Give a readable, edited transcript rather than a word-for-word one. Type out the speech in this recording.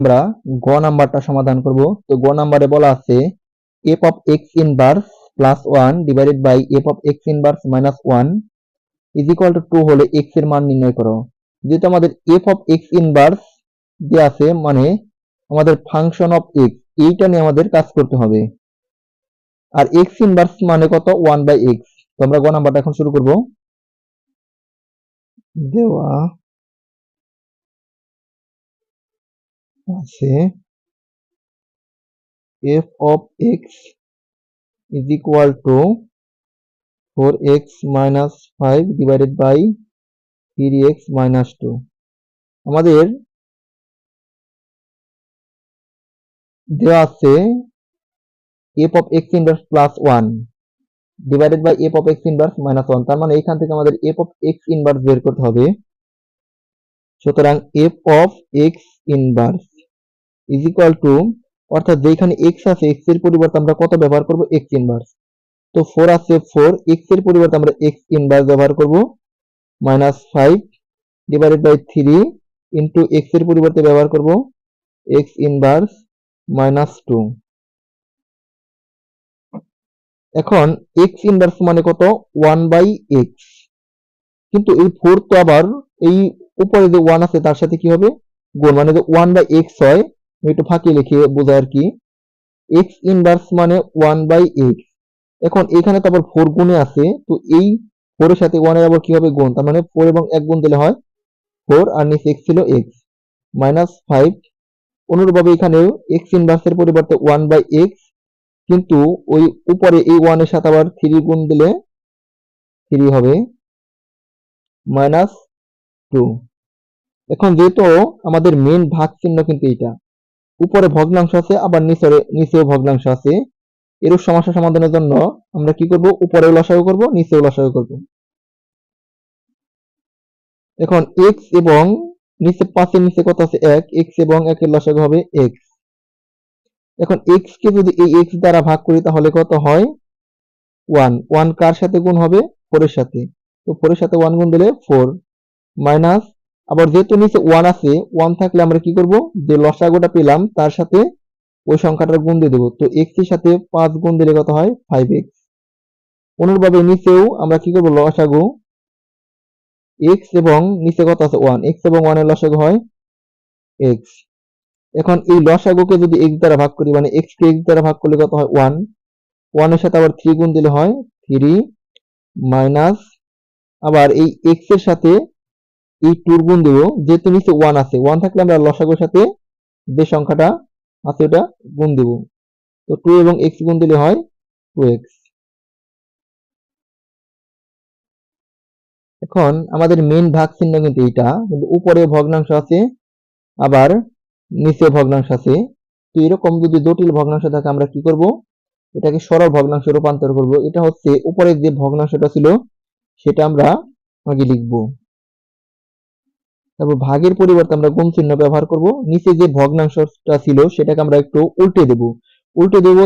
আমরা গ নাম্বারটা সমাধান করব। তো গ নাম্বারে বলা আছে f of x inverse plus 1 divided by f of x inverse minus 1 is equal to 2 হলে x এর মান নির্ণয় করো। যেহেতু আমাদের f of x ইনভার্স দেওয়া আছে, মানে আমাদের ফাংশন অফ x, এইটা নিয়ে আমাদের কাজ করতে হবে। আর x ইনভার্স মানে কত? 1 বাই x। তো আমরা গ নাম্বারটা এখন শুরু করব। দেওয়া আছে f of x is equal to 4x minus 5 divided by 3x minus 2। আমাদের দেওয়া আছে f of x inverse plus 1 divided by f of x inverse minus 1। তার মানে এখান থেকে আমাদের f of x inverse বের করতে হবে। সুতরাং f of x inverse is equal to, অর্থাৎ যেখানে x আছে x এর পরিবর্তে আমরা কত ব্যবহার করব? x inverse. তো 4 আছে 4, x এর পরিবর্তে আমরা x ইনভার্স ব্যবহার করব, minus 5 divided by 3 into x এর পরিবর্তে ব্যবহার করব x ইনভার্স মাইনাস 2। এখন x ইনভার্স মানে কত? 1 বাই x। কিন্তু এই 4 তো আবার এই উপরে যে 1 আছে তার সাথে কি হবে? গুণ, মানে যে 1 বাই x হয়, আমি একটু ফাঁকি লিখে বোঝাই আর কি। x ইনভার্স মানে 1 বাই x। এখন এখানে তো আবার 4 গুণে আছে, তো এই 4 এর সাথে 1 এর আবার কি হবে? গুণ। তার মানে 4 এবং 1 গুণ দিলে হয় 4, আর নিচে x ছিল x মাইনাস 5। অনুরূপভাবে এখানেও x ইনভার্স এর পরিবর্তে 1 বাই x, কিন্তু ওই উপরে এই 1 এর সাথে আবার 3 গুণ দিলে 3 হবে মাইনাস 2। এখন যেহেতু আমাদের মেন ভাগ চিহ্ন কিন্তু এইটা, উপরে ভগ্নাংশ আছে আবার নিচেও ভগ্নাংশ আছে, এরূপ সমস্যা সমাধানের জন্য আমরা কি করব? উপরেও লসাগু করব, নিচেও লসাগু করব। এখন x এবং নিচে 5 এর নিচে কত আছে? 1, x এবং 1 এর লসাগু হবে x। এখন x কে যদি এই x দ্বারা ভাগ করি তাহলে কত হয়? 1। 1 কার সাথে গুণ হবে? 4 এর সাথে। তো 4 এর সাথে 1 গুণ দিলে 4 মাইনাস, আবার যেহেতু নিচে 1 আছে, 1 থাকলে আমরা কি করব? যে লসাগুটা পেলাম তার সাথে ওই সংখ্যাটার গুণ দিয়ে দেব। তো x এর সাথে 5 গুণ দিলে কত হয়? 5x। অনুরূপভাবে নিচেও আমরা কি করব? লসাগু x এবং নিচে কত আছে? 1, x এবং 1 এর লসাগু হয় x। এখন এই লসাগুকে যদি x দ্বারা ভাগ করি, মানে x কে x দ্বারা ভাগ করলে কত হয়? 1। 1 এর সাথে আবার 3 গুণ দিলে হয় 3 মাইনাস, আবার এই x এর সাথে এই 2 গুণ দেব, যেহেতু নিচে 1 আছে, 1 থাকলে আমরা লসাগুর সাথে যে সংখ্যাটা আছে ওটা গুণ দেব। তো 2 এবং x গুণ দিলে হয় 2x। এখন আমাদের মেইন ভাগ চিহ্ন কিন্তু এইটা, কিন্তু উপরে ভগ্নাংশ আছে আবার নিচে ভগ্নাংশ আছে। তো এরকম যদি জটিল ভগ্নাংশ থাকে আমরা কি করব? এটাকে সরল ভগ্নাংশে রূপান্তর করব। এটা হচ্ছে উপরে যে ভগ্নাংশটা ছিল সেটা আমরা আগে লিখব, তারপর ভাগের পরিবর্তে আমরা গুণ চিহ্ন ব্যবহার করব। নিচে যে ভগ্নাংশটা ছিল সেটাকে আমরা একটু উল্টে দেব। উল্টে দেব